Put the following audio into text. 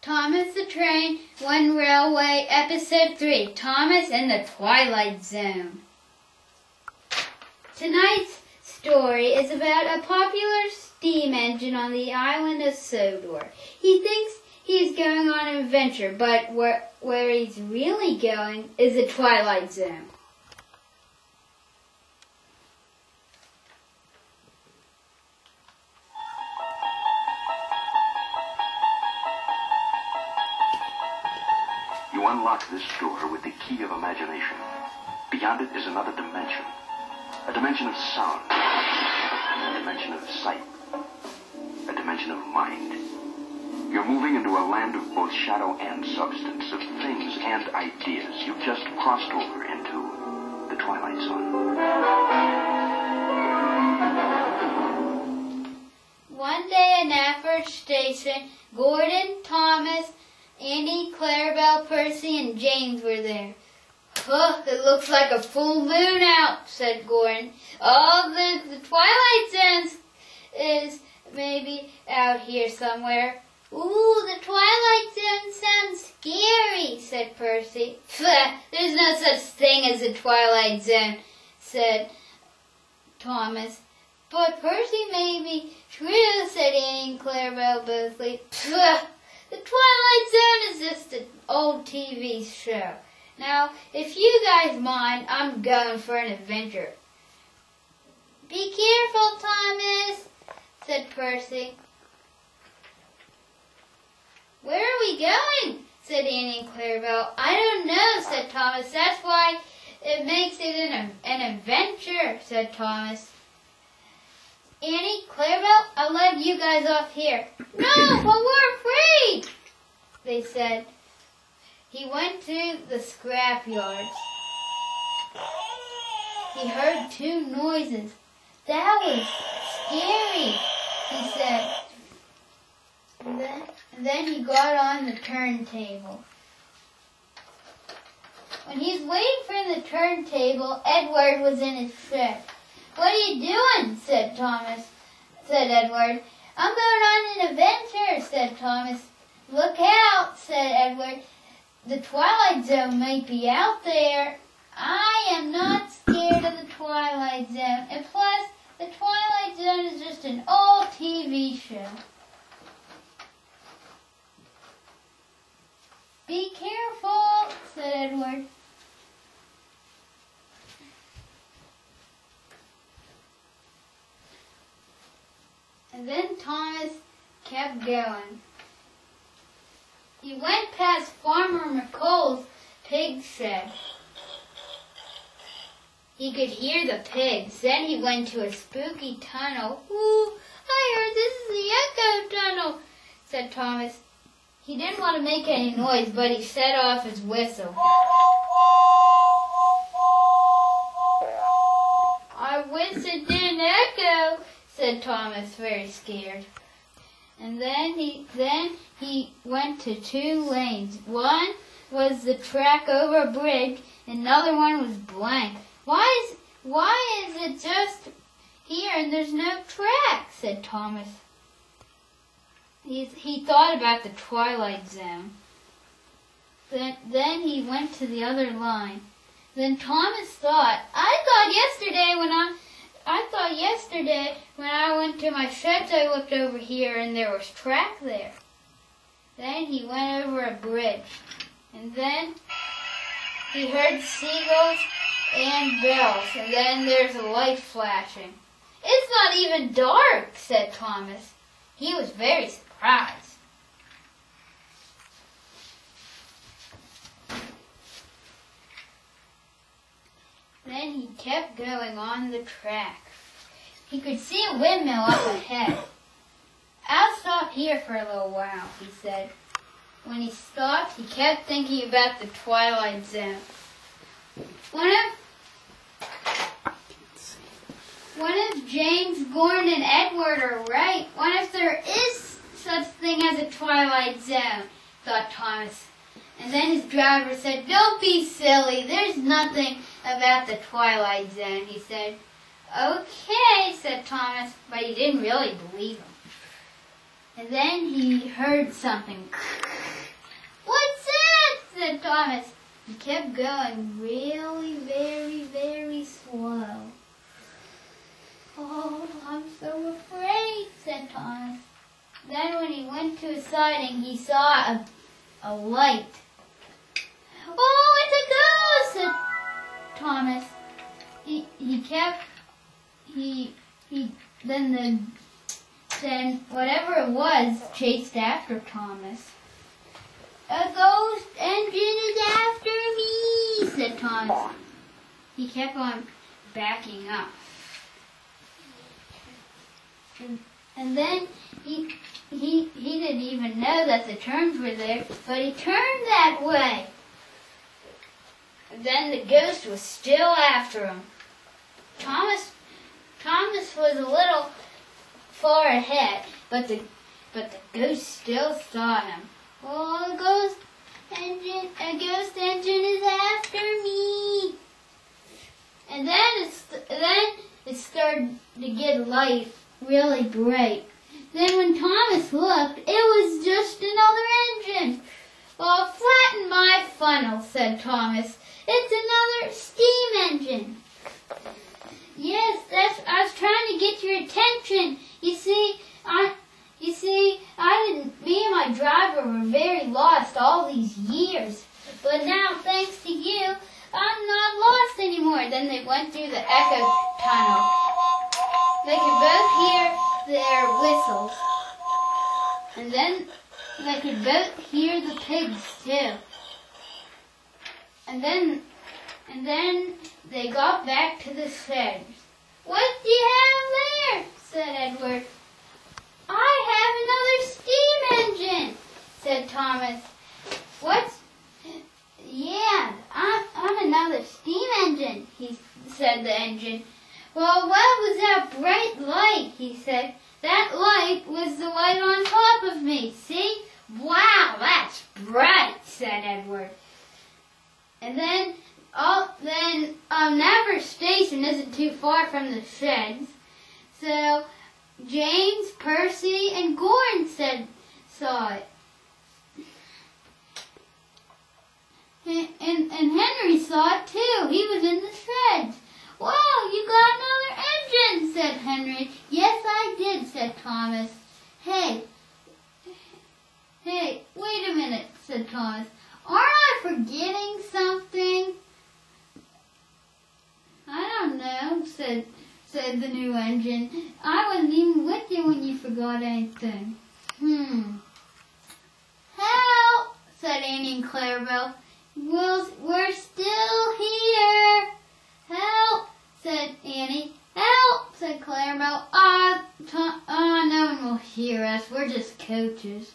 Thomas the Train, One Railway, Episode 3, Thomas and the Twilight Zone. Tonight's story is about a popular steam engine on the island of Sodor. He thinks he's going on an adventure, but where he's really going is the Twilight Zone. You unlock this door with the key of imagination. Beyond it is another dimension. A dimension of sound. A dimension of sight. A dimension of mind. You're moving into a land of both shadow and substance, of things and ideas. You've just crossed over into the Twilight Zone. One day at Nafford Station, Gordon, Thomas, Annie, Clarabelle, Percy, and James were there. "Oh, it looks like a full moon out," said Gordon. "Oh, the Twilight Zone is maybe out here somewhere." "Ooh, the Twilight Zone sounds scary," said Percy. "There's no such thing as a Twilight Zone," said Thomas. "But Percy may be true," said Annie and Clarabelle bothly. "The Twilight Zone is just an old TV show. Now, if you guys mind, I'm going for an adventure." "Be careful, Thomas," said Percy. "Where are we going?" said Annie and Clarabelle. "I don't know," said Thomas. "That's why it makes it an adventure," said Thomas. "Annie, Clarabelle, I'll let you guys off here." "No, but we're afraid," they said. He went to the scrapyards. He heard two noises. "That was scary," he said. And then he got on the turntable. When he was waiting for the turntable, Edward was in his shed. "What are you doing?" said Edward. "I'm going on an adventure," said Thomas. "Look out," said Edward. "The Twilight Zone might be out there." "I am not scared of the Twilight Zone. And plus, the Twilight Zone is just an old TV show." "Be careful," said Edward. And then Thomas kept going. He went past Farmer McColl's pig shed. He could hear the pigs. Then he went to a spooky tunnel. "Ooh, I heard this is the Echo Tunnel," said Thomas. He didn't want to make any noise, but he set off his whistle. "I wish it didn't echo," said Thomas, very scared. And then he went to two lanes. One was the track over a bridge, and another one was blank. Why is it just here and there's no track?" said Thomas. He thought about the Twilight Zone. Then he went to the other line. Then Thomas thought, I thought yesterday when I went to my sheds, I looked over here and there was track there." Then he went over a bridge. And then he heard seagulls and bells. And then there's a light flashing. "It's not even dark," said Thomas. He was very surprised. Then he kept going on the track. He could see a windmill up ahead. "I'll stop here for a little while," he said. When he stopped, he kept thinking about the Twilight Zone. What if James, Gordon, and Edward are right? What if there is such thing as a Twilight Zone? Thought Thomas. And then his driver said, "Don't be silly. There's nothing about the Twilight Zone," he said. "Okay," said Thomas, but he didn't really believe him. And then he heard something. said Thomas. He kept going really, very, very slow. Oh, I'm so afraid, said Thomas. Then when he went to a siding, he saw a light. Oh, it's a ghost, said Thomas. Then whatever it was chased after Thomas. A ghost engine is after me, said Thomas. He kept on backing up. And then he didn't even know that the turns were there, but he turned that way. And then the ghost was still after him. Thomas was a little far ahead, but the ghost still saw him. Oh, a ghost engine is after me. And then it started to get light, really bright. Then when Thomas looked, it was just another engine. Well, flatten my funnel, said Thomas. It's another steam engine. Yes, I was trying to get your attention. Me and my driver were very lost all these years. But now, thanks to you, I'm not lost anymore. Then they went through the echo tunnel. They could both hear their whistles. And then they could both hear the pigs too. And then they got back to the sheds. What do you have there? Said Edward. I have another steam engine, said Thomas. What's... Yeah, I'm another steam engine, said the engine. Well, what was that bright light, he said. That light was the light on top of me, see? Wow, that's bright, said Edward. And then Navarre Station isn't too far from the sheds. So James, Percy, and Gordon saw it. And Henry saw it too. He was in the sheds. Wow, you got another engine, said Henry. Yes, I did, said Thomas. Hey, wait a minute, said Thomas. Aren't I forgetting something? I don't know, said the new engine. I wasn't even with you when you forgot anything. Help, said Annie and Clarabelle. We're still here. Help, said Annie. Help, said Clarabelle. No one will hear us. We're just coaches.